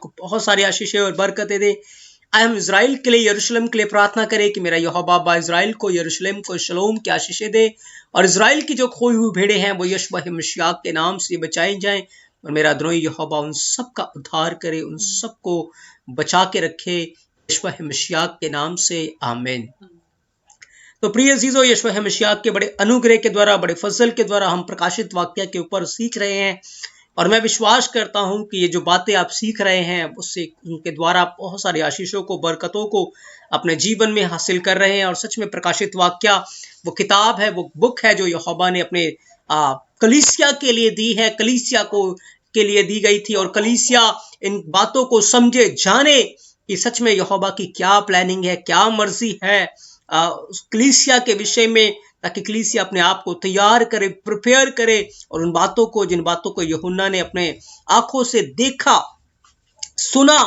को बहुत सारी आशीषें और बरकतें दे। आज हम इजराइल के लिए, यरूशलेम के लिए प्रार्थना करें कि मेरा यहोवा बाबा इजराइल को, यरूशलेम को शलोम की आशीषें दे और इजराइल की जो खोई हुई भेड़ें हैं वो यशवा मसीह के नाम से बचाई जाएं और मेरा अदोनी यहोवा उन सब का उद्धार करे, उन सब को बचा के रखे यशवा मसीह के नाम से, आमीन। तो प्रिय अजीजों, यशवा मसीह के बड़े अनुग्रह के द्वारा, बड़े फजल के द्वारा हम प्रकाशित वाक्य के ऊपर सीख रहे हैं और मैं विश्वास करता हूं कि ये जो बातें आप सीख रहे हैं उससे, उनके द्वारा आप बहुत सारी आशीषों को, बरकतों को अपने जीवन में हासिल कर रहे हैं। और सच में प्रकाशित वाक्य वो किताब है, वो बुक है जो यहोवा ने अपने कलीसिया के लिए दी है, कलीसिया को के लिए दी गई थी और कलीसिया इन बातों को समझे, जाने कि सच में यहोवा की क्या प्लानिंग है, क्या मर्जी है कलीसिया के विषय में, ताकि कलीसिया अपने आप को तैयार करे, प्रिपेयर करे और उन बातों को, जिन बातों को यूहन्ना ने अपने आंखों से देखा, सुना,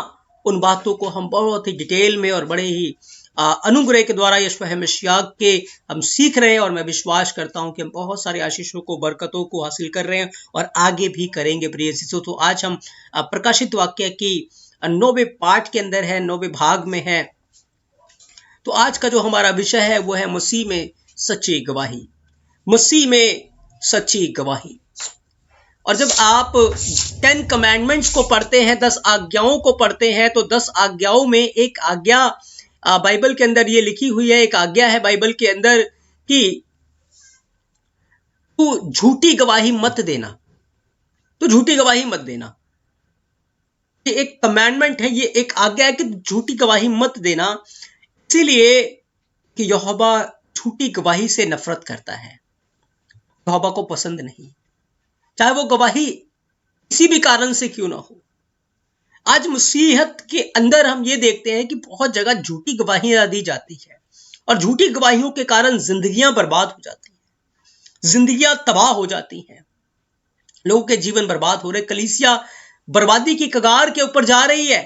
उन बातों को हम बहुत ही डिटेल में और बड़े ही अनुग्रह के द्वारा यशवा मसीह के हम सीख रहे हैं और मैं विश्वास करता हूं कि हम बहुत सारे आशीषों को, बरकतों को हासिल कर रहे हैं और आगे भी करेंगे प्रिय शिष्यों। तो आज हम प्रकाशित वाक्य की 9वें पाठ के अंदर है, 9वें भाग में है। तो आज का जो हमारा विषय है वो है मसीह में सच्ची गवाही, मसीह में सच्ची गवाही। और जब आप 10 कमांडमेंट्स को पढ़ते हैं, 10 आज्ञाओं को पढ़ते हैं, तो 10 आज्ञाओं में एक आज्ञा बाइबल के अंदर ये लिखी हुई है, एक आज्ञा है बाइबल के अंदर कि तू झूठी गवाही मत देना, तो झूठी गवाही मत देना। ये एक कमांडमेंट है, ये एक आज्ञा है कि झूठी गवाही मत देना, इसीलिए कि यहोवा झूठी गवाही से नफरत करता है, यहोवा को पसंद नहीं, चाहे वो गवाही किसी भी कारण से क्यों ना हो। आज मसीहत के अंदर हम ये देखते हैं कि बहुत जगह झूठी गवाहियां दी जाती है और झूठी गवाहियों के कारण जिंदगियां बर्बाद हो जाती हैं, जिंदगियां तबाह हो जाती हैं, लोगों के जीवन बर्बाद हो रहे, कलीसिया बर्बादी की कगार के ऊपर जा रही है।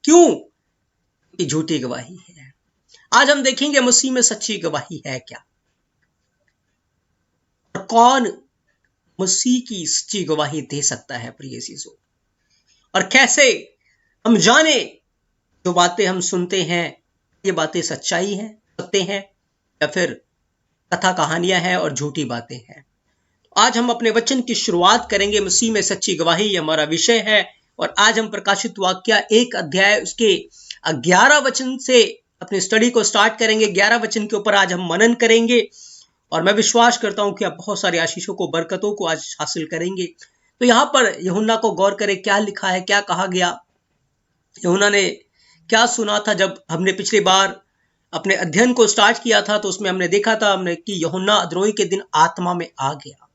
क्यों? कि झूठी गवाही है। आज हम देखेंगे मसीह में सच्ची गवाही है क्या, और कौन मसीह की सच्ची गवाही दे सकता है प्रिय चीजों, और कैसे हम जाने जो बातें हम सुनते हैं ये बातें सच्चाई हैं, सत्य हैं, या फिर कथा कहानियां हैं और झूठी बातें हैं। आज हम अपने वचन की शुरुआत करेंगे, मसीह में सच्ची गवाही ये हमारा विषय है। और आज हम प्रकाशित वाक्य 1 अध्याय उसके 11 वचन से अपनी स्टडी को स्टार्ट करेंगे। 11 वचन के ऊपर आज हम मनन करेंगे और मैं विश्वास करता हूं कि आप बहुत सारी आशीषों को, बरकतों को आज हासिल करेंगे। तो यहां पर यूहन्ना को गौर करें, क्या लिखा है, क्या कहा गया, यूहन्ना ने क्या सुना था। जब हमने पिछली बार अपने अध्ययन को स्टार्ट किया था तो उसमें हमने देखा था कि यूहन्ना अद्रोही के दिन आत्मा में आ गया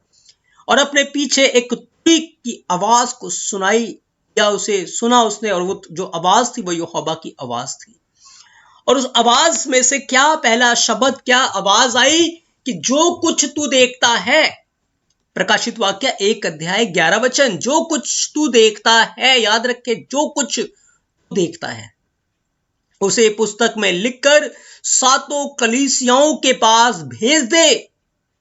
और अपने पीछे एक तुरही की आवाज को सुनाई, या उसे सुना उसने, और वो जो आवाज थी वो यहोवा की आवाज थी। और उस आवाज में से क्या पहला शब्द, क्या आवाज आई कि जो कुछ तू देखता है, प्रकाशित वाक्य 1 अध्याय 11 वचन, जो कुछ तू देखता है, याद रखे, जो कुछ तू देखता है उसे पुस्तक में लिखकर 7 कलीसियाओं के पास भेज दे,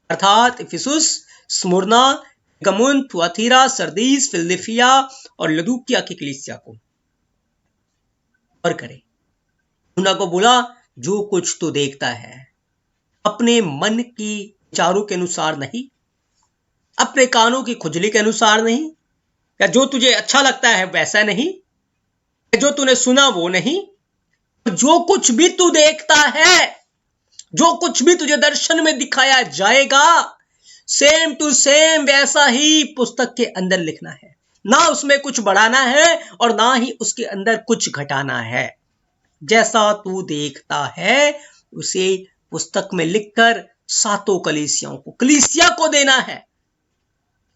अर्थात इफिसुस, स्मुरना, गमुन, थुआतीरा, सरदीस, फिलदिफिया और लदूकिया की कलीसिया को। और करे यूहन्ना को बोला, जो कुछ तू देखता है, अपने मन की विचारों के अनुसार नहीं, अपने कानों की खुजली के अनुसार नहीं, या जो तुझे अच्छा लगता है वैसा नहीं, जो तूने सुना वो नहीं, जो कुछ भी तू देखता है, जो कुछ भी तुझे दर्शन में दिखाया जाएगा, सेम टू सेम वैसा ही पुस्तक के अंदर लिखना है। ना उसमें कुछ बढ़ाना है और ना ही उसके अंदर कुछ घटाना है। जैसा तू देखता है उसे पुस्तक में लिखकर 7 कलीसियाओं को, कलीसिया को देना है।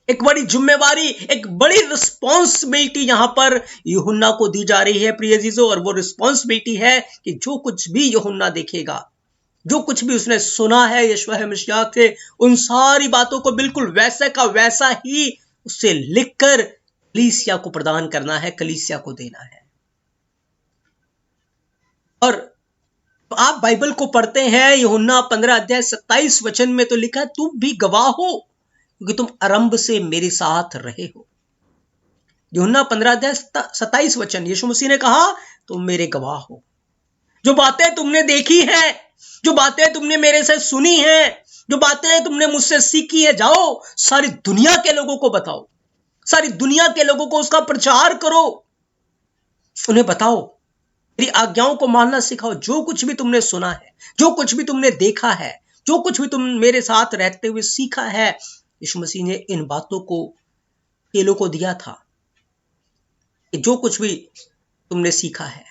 एक बड़ी जिम्मेवारी, एक बड़ी रिस्पॉन्सिबिलिटी यहां पर यूहन्ना को दी जा रही है प्रिय अजीजों, और वो रिस्पॉन्सिबिलिटी है कि जो कुछ भी यूहन्ना देखेगा, जो कुछ भी उसने सुना है यीशु मसीह से, उन सारी बातों को बिल्कुल वैसे का वैसा ही उससे लिखकर कलीसिया को प्रदान करना है, कलीसिया को देना है। और आप बाइबल को पढ़ते हैं, यूहन्ना 15 अध्याय 27 वचन में तो लिखा है, तुम भी गवाह हो क्योंकि तुम आरंभ से मेरे साथ रहे हो। यूहन्ना 15:27 यीशु मसीह ने कहा, तुम मेरे गवाह हो। जो बातें तुमने देखी हैं, जो बातें तुमने मेरे से सुनी हैं, जो बातें तुमने मुझसे सीखी है, जाओ सारी दुनिया के लोगों को बताओ, सारी दुनिया के लोगों को उसका प्रचार करो, उन्हें बताओ, मेरी आज्ञाओं को मानना सिखाओ। जो कुछ भी तुमने सुना है, जो कुछ भी तुमने देखा है, जो कुछ भी तुम मेरे साथ रहते हुए सीखा है, यीशु मसीह ने इन बातों को चेलों को दिया था कि जो कुछ भी तुमने सीखा है,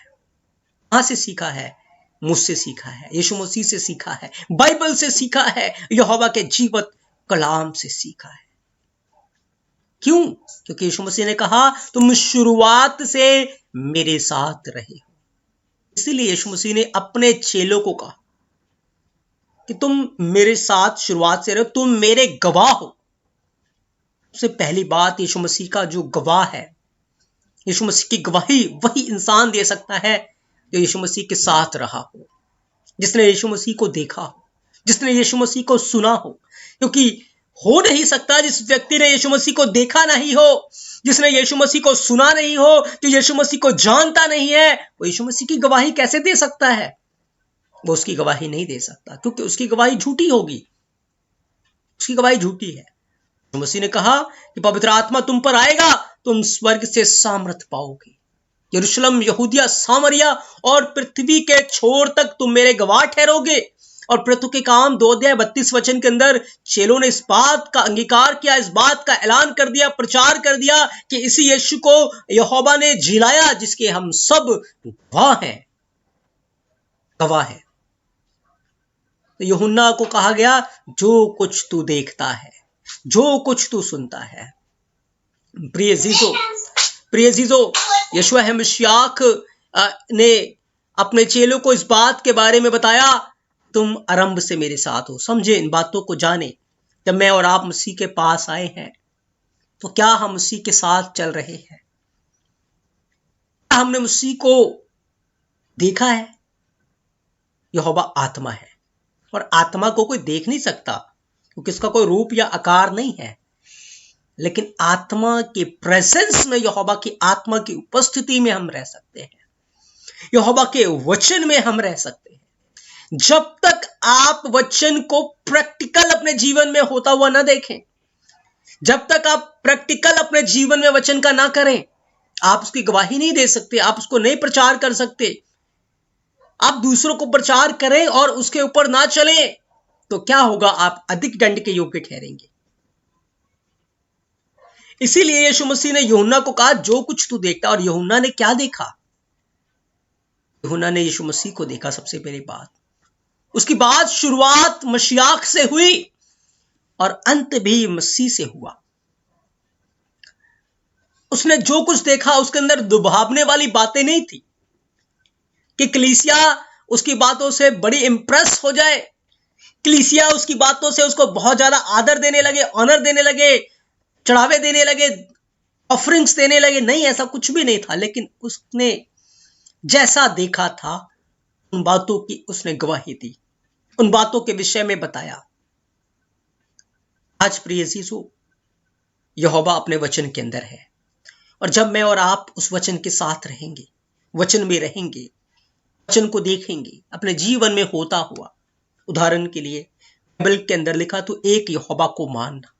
कहां से सीखा है? मुझसे सीखा है, यीशु मसीह से सीखा है, बाइबल से सीखा है, यहोवा के जीवत कलाम से सीखा है। क्यों? क्योंकि यीशु मसीह ने कहा, तुम शुरुआत से मेरे साथ रहे हो। इसीलिए यीशु मसीह ने अपने चेलों को कहा कि तुम मेरे साथ शुरुआत से रहो, तुम मेरे गवाह हो। सबसे पहली बात, यीशु मसीह का जो गवाह है, यीशु मसीह की गवाही वही इंसान दे सकता है जो यीशु मसीह के साथ रहा हो, जिसने यीशु मसीह को देखा हो, जिसने यीशु मसीह को सुना हो। क्योंकि हो नहीं सकता जिस व्यक्ति ने यीशु मसीह को देखा नहीं हो, जिसने यीशु मसीह को सुना नहीं हो, जो यीशु मसीह को जानता नहीं है, वो यीशु मसीह की गवाही कैसे दे सकता है? वो उसकी गवाही नहीं दे सकता, क्योंकि उसकी गवाही झूठी होगी, उसकी गवाही झूठी है। यीशु मसीह ने कहा कि पवित्र आत्मा तुम पर आएगा, तुम स्वर्ग से सामर्थ पाओगे। यरूशलेम, यहूदिया, सामरिया और पृथ्वी के छोर तक तुम मेरे गवाह ठहरोगे। और प्रभु के काम 2:32 के अंदर चेलों ने इस बात का अंगीकार किया, इस बात का ऐलान कर दिया, प्रचार कर दिया कि इसी यीशु को यहोवा ने जिलाया, जिसके हम सब गवाह हैं, गवाह है। तो यूहन्ना को कहा गया, जो कुछ तू देखता है, जो कुछ तू सुनता है। प्रिय जीजो, यशुआ मसीह ने अपने चेलों को इस बात के बारे में बताया, तुम आरंभ से मेरे साथ हो। समझे, इन बातों को जाने। जब मैं और आप मसीह के पास आए हैं, तो क्या हम मसीह के साथ चल रहे हैं? क्या हमने मसीह को देखा है? यहोवा आत्मा है, और आत्मा को कोई देख नहीं सकता, क्योंकि इसका कोई रूप या आकार नहीं है। लेकिन आत्मा के प्रेजेंस में, यहोवा की आत्मा की उपस्थिति में हम रह सकते हैं, यहोवा के वचन में हम रह सकते हैं। जब तक आप वचन को प्रैक्टिकल अपने जीवन में होता हुआ ना देखें, जब तक आप प्रैक्टिकल अपने जीवन में वचन का ना करें, आप उसकी गवाही नहीं दे सकते, आप उसको नहीं प्रचार कर सकते। आप दूसरों को प्रचार करें और उसके ऊपर ना चलें, तो क्या होगा? आप अधिक दंड के योग्य ठहरेंगे। इसीलिए यीशु मसीह ने यूहन्ना को कहा, जो कुछ तू देखता। और यूहन्ना ने क्या देखा? यूहन्ना ने यीशु मसीह को देखा। सबसे पहली बात, उसकी बात शुरुआत मशीआख से हुई और अंत भी मसीह से हुआ। उसने जो कुछ देखा, उसके अंदर दुभावने वाली बातें नहीं थी कि कलीसिया उसकी बातों से बड़ी इंप्रेस हो जाए, कलीसिया उसकी बातों से उसको बहुत ज्यादा आदर देने लगे, ऑनर देने लगे, चढ़ावे देने लगे, ऑफरिंग्स देने लगे। नहीं, ऐसा कुछ भी नहीं था। लेकिन उसने जैसा देखा था, उन बातों की उसने गवाही दी, उन बातों के विषय में बताया। आज प्रिय जीसु, यहोवा अपने वचन के अंदर है, और जब मैं और आप उस वचन के साथ रहेंगे, वचन में रहेंगे, वचन को देखेंगे अपने जीवन में होता हुआ। उदाहरण के लिए बाइबल के अंदर लिखा, तो एक यहोवा को मानना।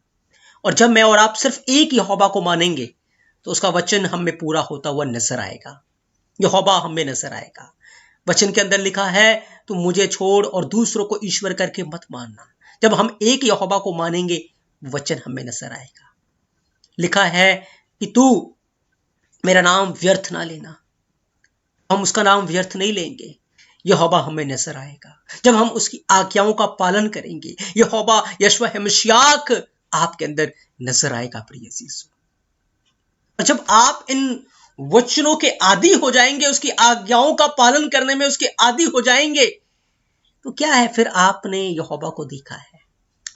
और जब मैं और आप सिर्फ एक यहोवा को मानेंगे, तो उसका वचन हम में पूरा होता हुआ नजर आएगा, यहोवा हम में नजर आएगा। वचन के अंदर लिखा है, तुम मुझे छोड़ और दूसरों को ईश्वर करके मत मानना। जब हम एक यहोवा को मानेंगे, वचन हमें नजर आएगा। लिखा है कि तू मेरा नाम व्यर्थ ना लेना। हम उसका नाम व्यर्थ नहीं लेंगे, यहोवा हमें नजर आएगा। जब हम उसकी आज्ञाओं का पालन करेंगे, यहोवा यशवा मशीआक आपके अंदर नजर आएगा। प्रिय यीशु, और जब आप इन वचनों के आदी हो जाएंगे, उसकी आज्ञाओं का पालन करने में उसके आदी हो जाएंगे, तो क्या है? फिर आपने यहोवा को देखा है,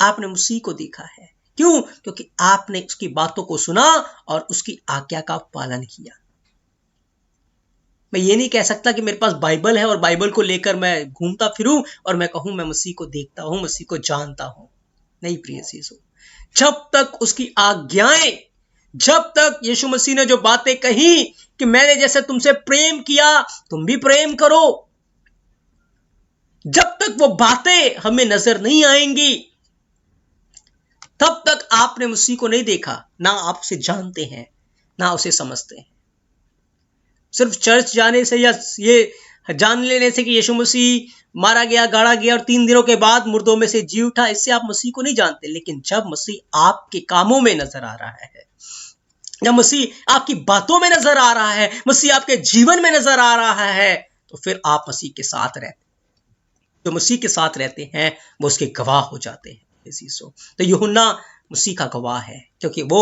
आपने मसीह को देखा है। क्यों? क्योंकि आपने उसकी बातों को सुना और उसकी आज्ञा का पालन किया। मैं ये नहीं कह सकता कि मेरे पास बाइबल है और बाइबल को लेकर मैं घूमता फिरूं और मैं कहूं मैं मसीह को देखता हूं, मसीह को जानता हूं। नहीं प्रिय यीशु, जब तक उसकी आज्ञाएं जब तक यीशु मसीह ने जो बातें कही कि मैंने जैसे तुमसे प्रेम किया तुम भी प्रेम करो, जब तक वो बातें हमें नजर नहीं आएंगी तब तक आपने मसीह को नहीं देखा, ना आप उसे जानते हैं ना उसे समझते हैं। सिर्फ चर्च जाने से या ये जान लेने से कि यीशु मसीह मारा गया, गाड़ा गया और 3 दिनों के बाद मुर्दों में से जी उठा, इससे आप मसीह को नहीं जानते। लेकिन जब मसीह आपके कामों में नजर आ रहा है, जब मसीह आपकी बातों में नजर आ रहा है, मसीह आपके जीवन में नजर आ रहा है, तो फिर आप मसीह के साथ रहते हैं। जो मसीह के साथ रहते हैं वो उसके गवाह हो जाते हैं। तो यूहन्ना मसीह का गवाह है क्योंकि वो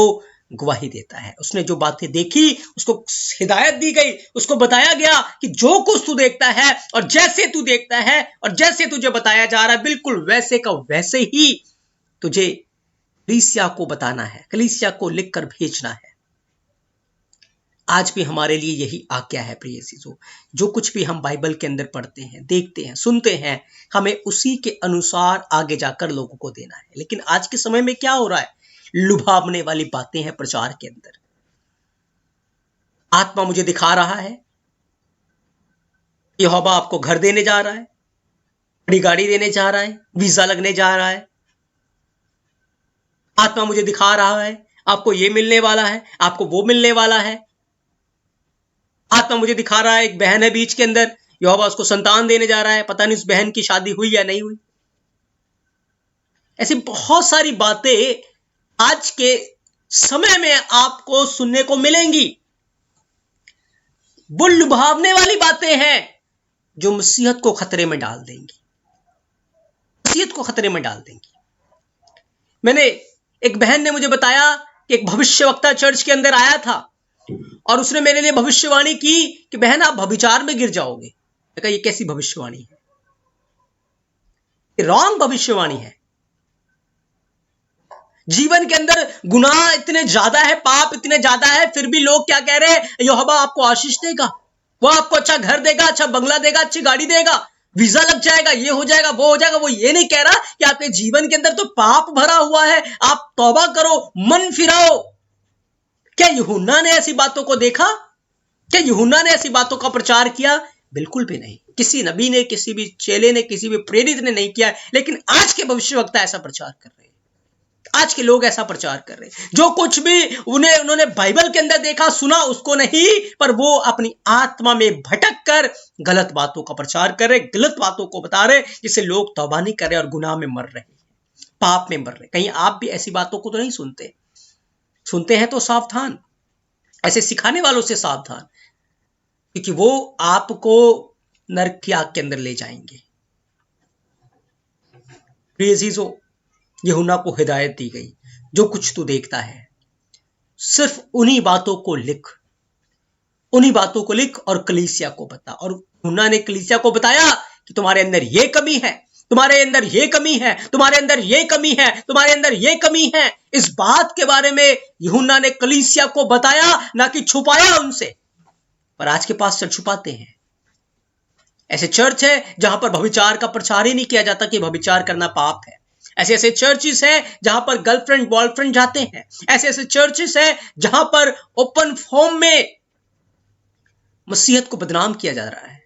गवाही देता है। उसने जो बातें देखी उसको हिदायत दी गई, उसको बताया गया कि जो कुछ तू देखता है और जैसे तू देखता है और जैसे तुझे बताया जा रहा है बिल्कुल वैसे का वैसे ही तुझे कलीसिया को बताना है, कलीसिया को लिखकर भेजना है। आज भी हमारे लिए यही आज्ञा है प्रिय चीजों, जो कुछ भी हम बाइबल के अंदर पढ़ते हैं, देखते हैं, सुनते हैं, हमें उसी के अनुसार आगे जाकर लोगों को देना है। लेकिन आज के समय में क्या हो रहा है, लुभावने वाली बातें हैं प्रचार के अंदर। आत्मा मुझे दिखा रहा है यहोवा आपको घर देने जा रहा है, बड़ी गाड़ी देने जा रहा है, वीजा लगने जा रहा है। आत्मा मुझे दिखा रहा है आपको ये मिलने वाला है, आपको वो मिलने वाला है। आत्मा मुझे दिखा रहा है एक बहन है बीच के अंदर, यहोवा उसको संतान देने जा रहा है, पता नहीं उस बहन की शादी हुई या नहीं हुई। ऐसी बहुत सारी बातें आज के समय में आपको सुनने को मिलेंगी। वो लुभावने वाली बातें हैं जो मसीहत को खतरे में डाल देंगी, मसीहत को खतरे में डाल देंगी। मैंने एक बहन ने मुझे बताया कि एक भविष्यवक्ता चर्च के अंदर आया था और उसने मेरे लिए भविष्यवाणी की कि बहन आप व्यभिचार में गिर जाओगे। मैं कहा ये कैसी भविष्यवाणी है, ये रॉन्ग भविष्यवाणी है। जीवन के अंदर गुनाह इतने ज्यादा है, पाप इतने ज्यादा है, फिर भी लोग क्या कह रहे हैं, यहोवा आपको आशीष देगा, वो आपको अच्छा घर देगा, अच्छा बंगला देगा, अच्छी गाड़ी देगा, वीजा लग जाएगा, ये हो जाएगा, वो हो जाएगा। वो ये नहीं कह रहा कि आपके जीवन के अंदर तो पाप भरा हुआ है, आप तौबा करो, मन फिराओ। क्या यूहन्ना ने ऐसी बातों को देखा? क्या यूहन्ना ने ऐसी बातों का प्रचार किया? बिल्कुल भी नहीं। किसी नबी ने, किसी भी चेले ने, किसी भी प्रेरित ने नहीं किया। लेकिन आज के भविष्यवक्ता ऐसा प्रचार कर रहे हैं, आज के लोग ऐसा प्रचार कर रहे हैं। जो कुछ भी उन्होंने बाइबल के अंदर देखा सुना उसको नहीं, पर वो अपनी आत्मा में भटक कर गलत बातों का प्रचार कर रहे, गलत बातों को बता रहे, जिससे लोग तौबा नहीं कर रहे और गुनाह में मर रहे, पाप में मर रहे। कहीं आप भी ऐसी बातों को तो नहीं सुनते? सुनते हैं तो सावधान, ऐसे सिखाने वालों से सावधान, क्योंकि वो आपको नरक की आग के अंदर ले जाएंगे। प्रिय अजीजों, यूहन्ना को हिदायत दी गई, जो कुछ तू देखता है सिर्फ उन्हीं बातों को लिख, उन्हीं बातों को लिख और कलीसिया को बता। और यूहन्ना ने कलीसिया को बताया कि तुम्हारे अंदर ये कमी है, तुम्हारे अंदर ये कमी है, तुम्हारे अंदर ये कमी है, तुम्हारे अंदर ये कमी है। इस बात के बारे में यूहन्ना ने कलीसिया को बताया, ना कि छुपाया उनसे। पर आज के पास छुपाते हैं। ऐसे चर्च है जहां पर व्यभिचार का प्रचार ही नहीं किया जाता कि व्यभिचार करना पाप है। ऐसे ऐसे चर्चेस हैं जहां पर गर्लफ्रेंड बॉयफ्रेंड जाते हैं। ऐसे ऐसे चर्चेस हैं जहां पर ओपन फॉर्म में मसीहत को बदनाम किया जा रहा है।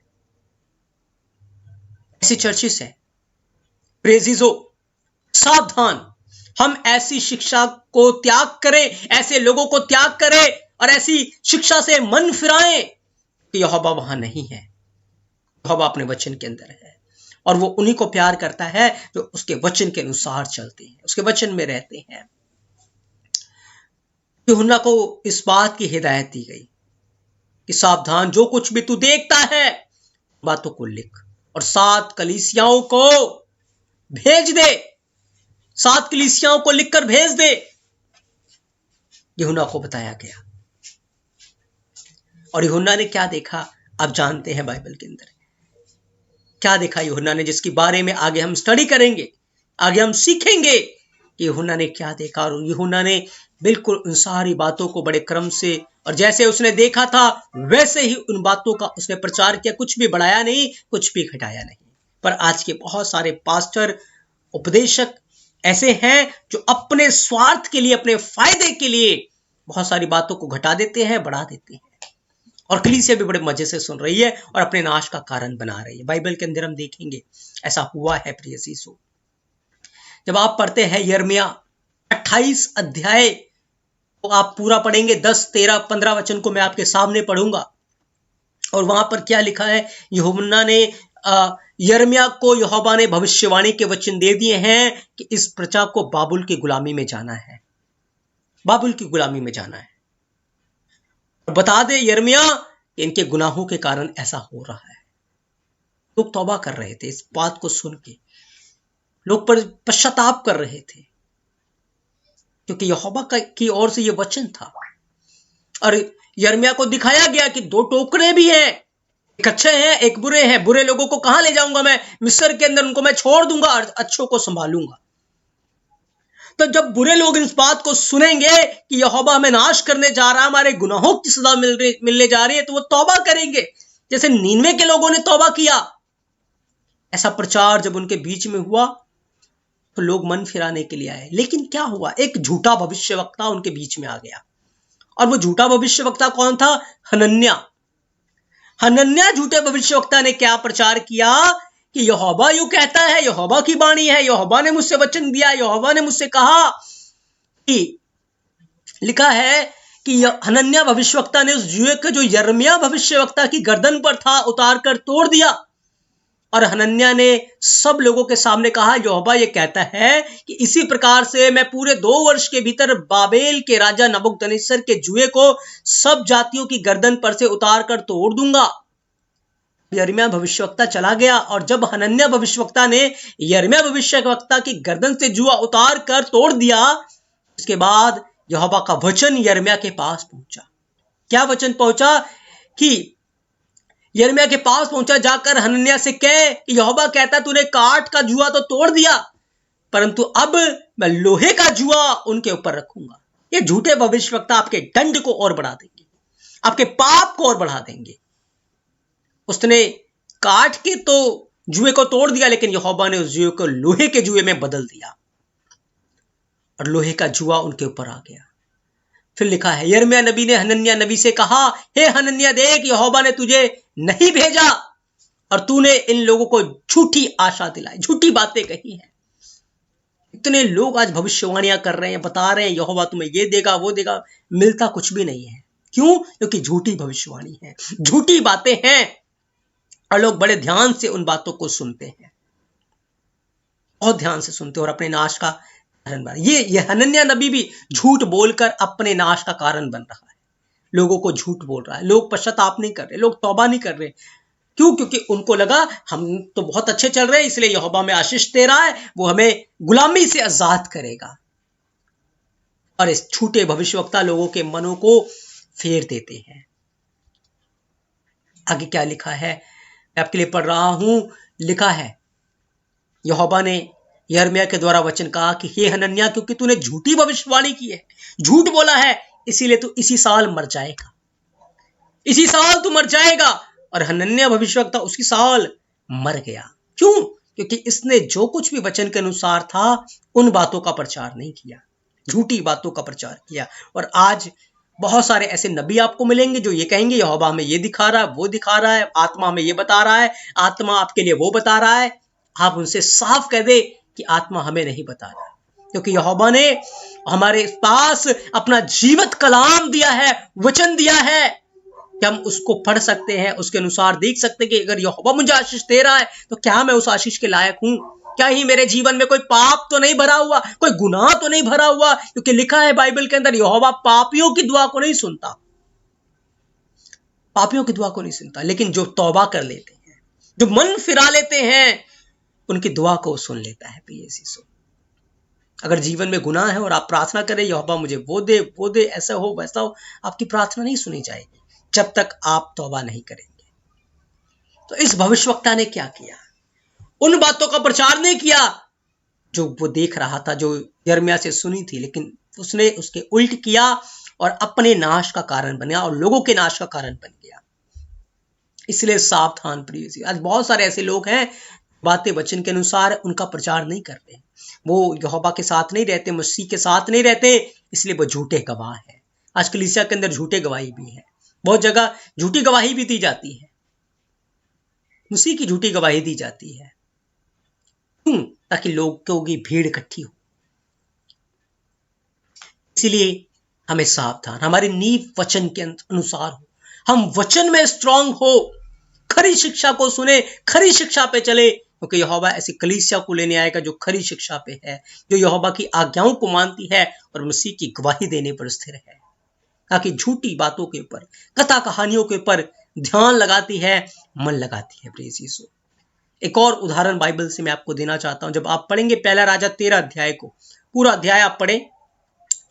ऐसे चर्चेस हैं। प्रेजिजो, सावधान, हम ऐसी शिक्षा को त्याग करें, ऐसे लोगों को त्याग करें और ऐसी शिक्षा से मन फिराएं कि यहोवा वहां नहीं है। यहोवा अपने वचन के अंदर है और वो उन्हीं को प्यार करता है जो उसके वचन के अनुसार चलते हैं, उसके वचन में रहते हैं। यूहन्ना को इस बात की हिदायत दी गई कि सावधान, जो कुछ भी तू देखता है बातों को लिख और 7 कलीसियाओं को भेज दे, 7 कलीसियाओं को लिखकर भेज दे। यूहन्ना को बताया गया और यूहन्ना ने क्या देखा आप जानते हैं। बाइबल के अंदर क्या देखा यूहन्ना ने, जिसके बारे में आगे हम स्टडी करेंगे, आगे हम सीखेंगे कि यूहन्ना ने क्या देखा। और यूहन्ना ने बिल्कुल उन सारी बातों को बड़े क्रम से और जैसे उसने देखा था वैसे ही उन बातों का उसने प्रचार किया, कुछ भी बढ़ाया नहीं, कुछ भी घटाया नहीं। पर आज के बहुत सारे पास्टर, उपदेशक ऐसे हैं जो अपने स्वार्थ के लिए, अपने फायदे के लिए बहुत सारी बातों को घटा देते हैं, बढ़ा देते हैं, और कलीसिया भी बड़े मजे से सुन रही है और अपने नाश का कारण बना रही है। बाइबल के अंदर हम देखेंगे ऐसा हुआ है प्रिय अजीजों। जब आप पढ़ते हैं यिर्मयाह 28 अध्याय तो आप पूरा पढ़ेंगे, 10, 13, 15 वचन को मैं आपके सामने पढ़ूंगा। और वहां पर क्या लिखा है, यूहन्ना ने यिर्मयाह को यहोवा ने भविष्यवाणी के वचन दे दिए हैं कि इस प्रजा को बाबुल की गुलामी में जाना है, बाबुल की गुलामी में जाना है। और बता दे यिर्मयाह कि इनके गुनाहों के कारण ऐसा हो रहा है। लोग तौबा कर रहे थे, इस बात को सुन के लोग पश्चाताप कर रहे थे, क्योंकि यहोवा की ओर से यह वचन था। और यिर्मयाह को दिखाया गया कि दो टोकरे भी हैं, एक अच्छे हैं एक बुरे हैं। बुरे लोगों को कहां ले जाऊंगा मैं, मिस्र के अंदर उनको मैं छोड़ दूंगा और अच्छों को संभालूंगा। तो जब बुरे लोग इस बात को सुनेंगे कि यहोवा हमें नाश करने जा रहा है, हमारे गुनाहों की सजा मिलने जा रही है, तो वो तौबा करेंगे, जैसे नीनवे के लोगों ने तौबा किया। ऐसा प्रचार जब उनके बीच में हुआ तो लोग मन फिराने के लिए आए। लेकिन क्या हुआ, एक झूठा भविष्यवक्ता उनके बीच में आ गया। और वो झूठा भविष्यवक्ता कौन था? हनन्याह झूठे भविष्यवक्ता ने क्या प्रचार किया कि यहोवा यूं कहता है, यहोवा की वाणी है, यहोवा ने मुझसे वचन दिया, यहोवा ने मुझसे कहा कि, लिखा है कि हनन्याह भविष्यवक्ता ने उस जुए को जो यिर्मयाह भविष्यवक्ता की गर्दन पर था उतार कर तोड़ दिया। और हनन्याह ने सब लोगों के सामने कहा, यहोवा ये कहता है कि इसी प्रकार से मैं पूरे 2 वर्ष के भीतर बाबेल के राजा नबूकदनेस्सर के जुए को सब जातियों की गर्दन पर से उतार कर तोड़ दूंगा। यिर्मयाह भविष्यवक्ता चला गया, और जब हनन्याह भविष्यवक्ता ने यिर्मयाह भविष्यवक्ता की गर्दन से जुआ उतार कर तोड़ दिया, उसके बाद यहोवा का वचन यिर्मयाह के पास पहुंचा। क्या वचन पहुंचा कि यिर्मयाह के पास पहुंचा, जाकर हनन्याह से कह कि यहोवा कहता तूने काठ का जुआ तो तोड़ दिया, परंतु अब मैं लोहे का जुआ उनके ऊपर रखूंगा। ये झूठे भविष्यवक्ता आपके दंड को और बढ़ा देंगे, आपके पाप को और बढ़ा देंगे। उसने काठ के तो जुए को तोड़ दिया, लेकिन यहोवा ने उस जुए को लोहे के जुए में बदल दिया और लोहे का जुआ उनके ऊपर आ गया। फिर लिखा है, यिर्मयाह नबी ने हनन्याह नबी से कहा, हे हनन्याह देख, यहोवा ने तुझे नहीं भेजा और तूने इन लोगों को झूठी आशा दिलाई, झूठी बातें कही हैं। इतने लोग आज भविष्यवाणियां कर रहे हैं, बता रहे हैं यहोवा तुम्हें ये देगा वो देगा, मिलता कुछ भी नहीं है। क्यों? क्योंकि झूठी भविष्यवाणी है, झूठी बातें हैं, और लोग बड़े ध्यान से उन बातों को सुनते हैं, बहुत ध्यान से सुनते हैं और अपने नाश का कारण बन। ये हनन्याह नबी भी झूठ बोलकर अपने नाश का कारण बन रहा है, लोगों को झूठ बोल रहा है। लोग पश्चाताप नहीं कर रहे, लोग तौबा नहीं कर रहे। क्यों? क्योंकि उनको लगा हम तो बहुत अच्छे चल रहे हैं, इसलिए यहोवा हमें आशीष दे रहा है, वो हमें गुलामी से आजाद करेगा। और इस झूठे भविष्यवक्ता लोगों के मनों को फेर देते हैं। आगे क्या लिखा है, मैं आपके लिए पढ़ रहा हूं। लिखा है, यहोवा ने यिर्मयाह के द्वारा वचन कहा कि हे हनन्याह, क्योंकि तूने झूठी भविष्यवाणी की है, झूठ बोला है, इसीलिए तू इसी साल मर जाएगा, इसी साल तू मर जाएगा। और हनन्याह भविष्यवक्ता उसी साल मर गया। क्यों? क्योंकि इसने जो कुछ भी वचन के अनुसार था उन बातों का प्रचार नहीं किया, झूठी बातों का प्रचार किया। और आज बहुत सारे ऐसे नबी आपको मिलेंगे जो ये कहेंगे यहोवा हमें ये दिखा रहा है, वो दिखा रहा है, आत्मा हमें ये बता रहा है, आत्मा आपके लिए वो बता रहा है। आप उनसे साफ कह दे कि आत्मा हमें नहीं बता रहा, क्योंकि यहोवा ने हमारे पास अपना जीवित कलाम दिया है, वचन दिया है कि हम उसको पढ़ सकते हैं, उसके अनुसार देख सकते हैं कि अगर यहोवा मुझे आशीष दे रहा है तो क्या मैं उस आशीष के लायक हूं? क्या ही मेरे जीवन में कोई पाप तो नहीं भरा हुआ, कोई गुनाह तो नहीं भरा हुआ? क्योंकि लिखा है बाइबल के अंदर, यहोवा पापियों की दुआ को नहीं सुनता, पापियों की दुआ को नहीं सुनता, लेकिन जो तौबा कर लेते हैं, जो मन फिरा लेते हैं, उनकी दुआ को सुन लेता है। प्रिय यीशु, अगर जीवन में गुनाह है और आप प्रार्थना करें यहोवा मुझे वो दे, ऐसा हो वैसा हो, आपकी प्रार्थना नहीं सुनी जाएगी जब तक आप तौबा नहीं करेंगे। तो इस भविष्यवक्ता ने क्या किया? उन बातों का प्रचार नहीं किया जो वो देख रहा था, जो यिर्मयाह से सुनी थी, लेकिन उसने उसके उल्ट किया और अपने नाश का कारण बन गया और लोगों के नाश का कारण बन गया। इसलिए सावधान प्रिय। आज बहुत सारे ऐसे लोग हैं, बातें वचन के अनुसार उनका प्रचार नहीं करते, वो यहोवा के साथ नहीं रहते, मसीह के साथ नहीं रहते, इसलिए वो झूठे गवाह है, आज कलीसिया के अंदर झूठे गवाही भी है, बहुत जगह झूठी गवाही भी दी जाती है, उसी की झूठी गवाही दी जाती है। क्यों? ताकि लोगों की भीड़ इकट्ठी हो। इसीलिए हमें सावधान, हमारी नींव वचन के अनुसार हो, हम वचन में स्ट्रांग हो, खरी शिक्षा को सुने, खरी शिक्षा पे चले, क्योंकि यहोवा ऐसी कलीसिया को लेने आएगा जो खरी शिक्षा पे है, जो यहोवा की आज्ञाओं को मानती है और मसीह की गवाही देने पर स्थिर है, ताकि झूठी बातों के ऊपर, कथा कहानियों के ऊपर ध्यान लगाती है, मन लगाती है। प्रिय यीशु, एक और उदाहरण बाइबल से मैं आपको देना चाहता हूं। जब आप पढ़ेंगे पहला राजा 13 अध्याय को, पूरा अध्याय आप पढ़ें,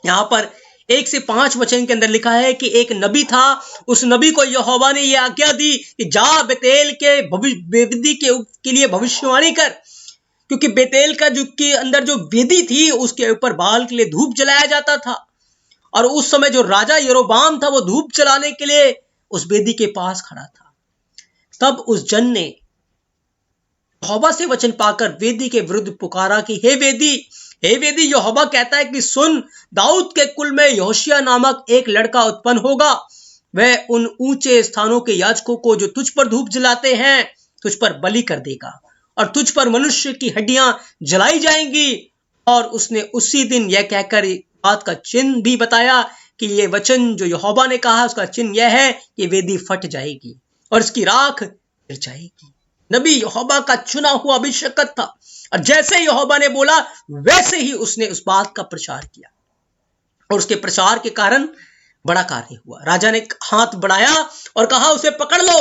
यहां पर 1 से 5 वचन के अंदर लिखा है कि एक नबी था, उस नबी को यहोवा ने यह आज्ञा दी कि जा बेतेल के वेदी के लिए भविष्यवाणी कर, क्योंकि बेतेल का जो के अंदर जो वेदी थी उसके ऊपर बाल के लिए धूप जलाया जाता था, और उस समय जो राजा यरोबाम था वो धूप जलाने के लिए उस वेदी के पास खड़ा था। तब उस जन ने यहोवा से वचन पाकर वेदी के विरुद्ध पुकारा कि हे वेदी, यहोवा कहता है कि सुन, दाऊद के कुल में यहोशिया नामक एक लड़का उत्पन्न होगा, वह उन ऊंचे स्थानों के याजकों को जो तुझ पर धूप जलाते हैं तुझ पर बलि कर देगा, और तुझ पर मनुष्य की हड्डियां जलाई जाएंगी। और उसने उसी दिन यह कहकर बात का चिन्ह भी बताया कि ये वचन जो यहोवा ने कहा उसका चिन्ह यह है कि वेदी फट जाएगी और इसकी राख गिर जाएगी। नबी यहोवा का चुना हुआ अभिषेक था, और जैसे यहोवा ने बोला वैसे ही उसने उस बात का प्रचार किया, और उसके प्रचार के कारण बड़ा कार्य हुआ। राजा ने हाथ बढ़ाया और कहा उसे पकड़ लो,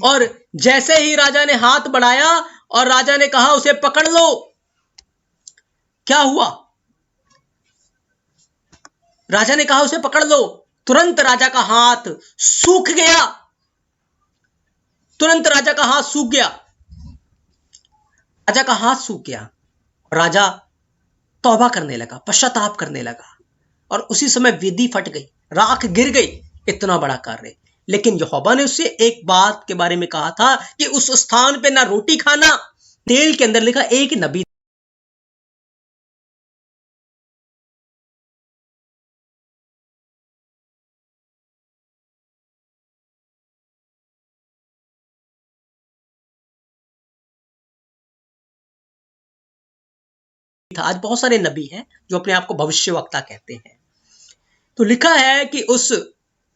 और जैसे ही राजा ने हाथ बढ़ाया और राजा ने कहा उसे पकड़ लो, क्या हुआ? राजा ने कहा उसे पकड़ लो, तुरंत राजा का हाथ सूख गया, तुरंत राजा का हाथ सूख गया, राजा का हाथ सूख गया। राजा तौबा करने लगा, पश्चाताप करने लगा, और उसी समय वेदी फट गई, राख गिर गई। इतना बड़ा कार्य। लेकिन यहोवा ने उससे एक बात के बारे में कहा था कि उस स्थान पे ना रोटी खाना। तेल के अंदर लिखा एक नबी था। आज बहुत सारे नबी हैं जो अपने आप को भविष्यवक्ता कहते हैं। तो लिखा है कि उस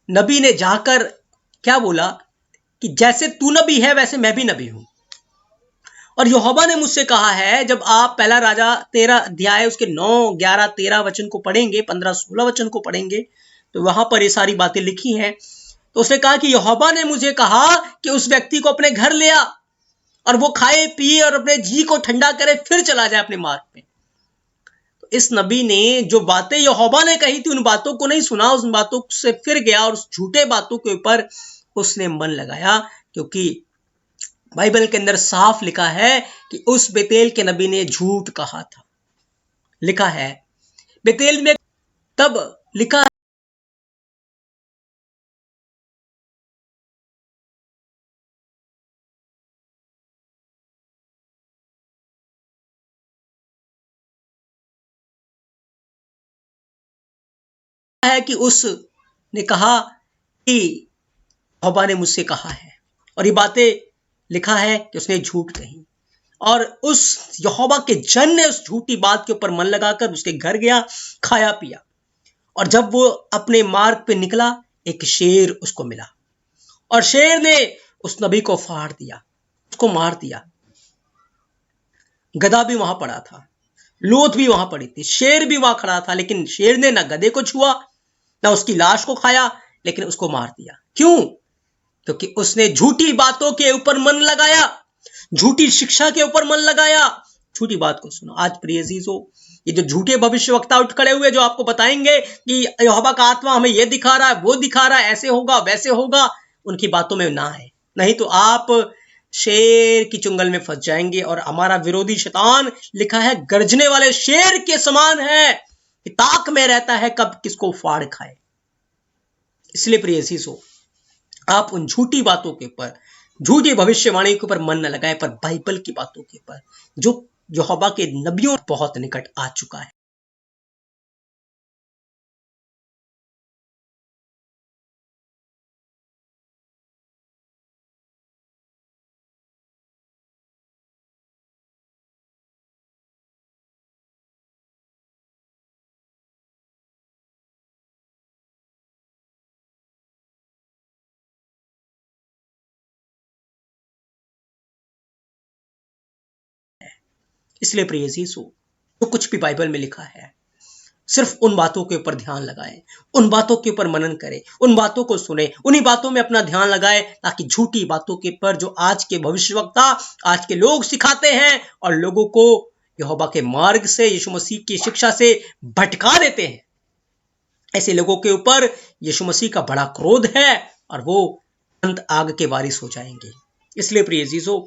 नबी ने जाकर क्या बोला कि जैसे तू नबी है वैसे मैं भी नबी हूं, और यहोवा ने मुझसे कहा है। जब आप पहला राजा 13 अध्याय उसके 9, 11, 13 वचन को पढ़ेंगे, 15, 16 वचन को पढ़ेंगे, तो वहां पर ये सारी बातें लिखी हैं। तो उसने कहा कि यहोवा ने मुझे कहा कि उस व्यक्ति को अपने घर ले आ और वो खाए पिए और अपने जी को ठंडा करे, फिर चला जाए अपने मार्ग पे। तो इस नबी ने जो बातें यहोवा ने कही थी उन बातों को नहीं सुना, उन बातों से फिर गया और उस झूठे बातों के ऊपर उसने मन लगाया, क्योंकि बाइबल के अंदर साफ लिखा है कि उस बेतेल के नबी ने झूठ कहा था। लिखा है बेतेल में, तब लिखा है कि उसने कहा कि यहोवा ने मुझसे कहा है, और ये बातें लिखा है कि उसने झूठ कही, और उस यहोवा के जन ने उस झूठी बात के ऊपर मन लगाकर उसके घर गया, खाया पिया, और जब वो अपने मार्ग पे निकला एक शेर उसको मिला, और शेर ने उस नबी को फाड़ दिया, उसको मार दिया। गधा भी वहां पड़ा था, लोथ भी वहां पड़ी थी, शेर भी वहां खड़ा था, लेकिन शेर ने ना गधे को छुआ ना उसकी लाश को खाया, लेकिन उसको मार दिया। क्यों? क्योंकि उसने झूठी बातों के ऊपर मन लगाया, झूठी शिक्षा के ऊपर मन लगाया, झूठी बात को सुना। आज प्रिय अजीजों, ये जो झूठे भविष्यवक्ता उठ खड़े हुए जो आपको बताएंगे कि यहोवा का आत्मा हमें ये दिखा रहा है, वो दिखा रहा है, ऐसे होगा वैसे होगा, उनकी बातों में ना है, नहीं तो आप शेर की चुंगल में फंस जाएंगे। और हमारा विरोधी शैतान लिखा है गर्जने वाले शेर के समान है, ताक में रहता है कब किसको फाड़ खाए। इसलिए प्रिय अजीजों, आप उन झूठी बातों के ऊपर, झूठी भविष्यवाणी के ऊपर मन न लगाएं, पर बाइबल की बातों के ऊपर जो यहोवा के नबियों बहुत निकट आ चुका है। इसलिए प्रिय यीशु, जो कुछ भी बाइबल में लिखा है सिर्फ उन बातों के ऊपर ध्यान लगाएं, उन बातों के ऊपर मनन करें, उन बातों को सुने, उन्हीं बातों में अपना ध्यान लगाएं, ताकि झूठी बातों के पर जो आज के भविष्यवक्ता, आज के लोग सिखाते हैं और लोगों को यहोवा के मार्ग से, यीशु मसीह की शिक्षा से भटका देते हैं, ऐसे लोगों के ऊपर यीशु मसीह का बड़ा क्रोध है और वो अंत आग के वारिस हो जाएंगे। इसलिए प्रिय अजीजों,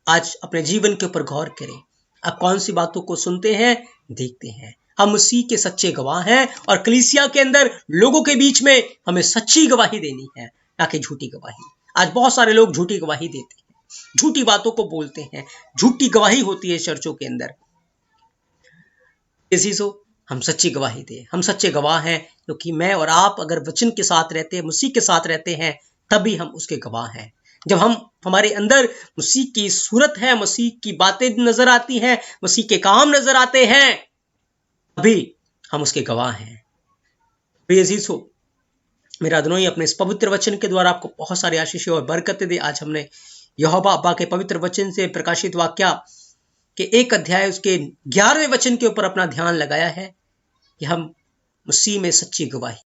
आज अपने जीवन के ऊपर गौर करें। आप कौन सी बातों को सुनते हैं, देखते हैं। हम मसीह के सच्चे गवाह हैं और कलीसिया के अंदर लोगों के बीच में हमें सच्ची गवाही देनी है, ना कि झूठी गवाही। आज बहुत सारे लोग झूठी गवाही देते हैं, झूठी बातों को बोलते हैं, झूठी गवाही होती है चर्चों के अंदर। अजीजों, हम सच्ची गवाही दें, हम सच्चे गवाह हैं, क्योंकि मैं और आप अगर वचन के साथ रहते हैं, मसीह के साथ रहते हैं, तभी हम उसके गवाह हैं। जब हम हमारे अंदर मसीह की सूरत है, मसीह की बातें नजर आती हैं, मसीह के काम नजर आते हैं, तभी हम उसके गवाह हैं। प्रिय अजीजों, मेरा अदनोई अपने इस पवित्र वचन के द्वारा आपको बहुत सारी आशीष और बरकतें दे। आज हमने यहोवा अब्बा के पवित्र वचन से प्रकाशित वाक्य के 1 अध्याय उसके 11वें वचन के ऊपर अपना ध्यान लगाया है कि हम मसीह में सच्ची गवाही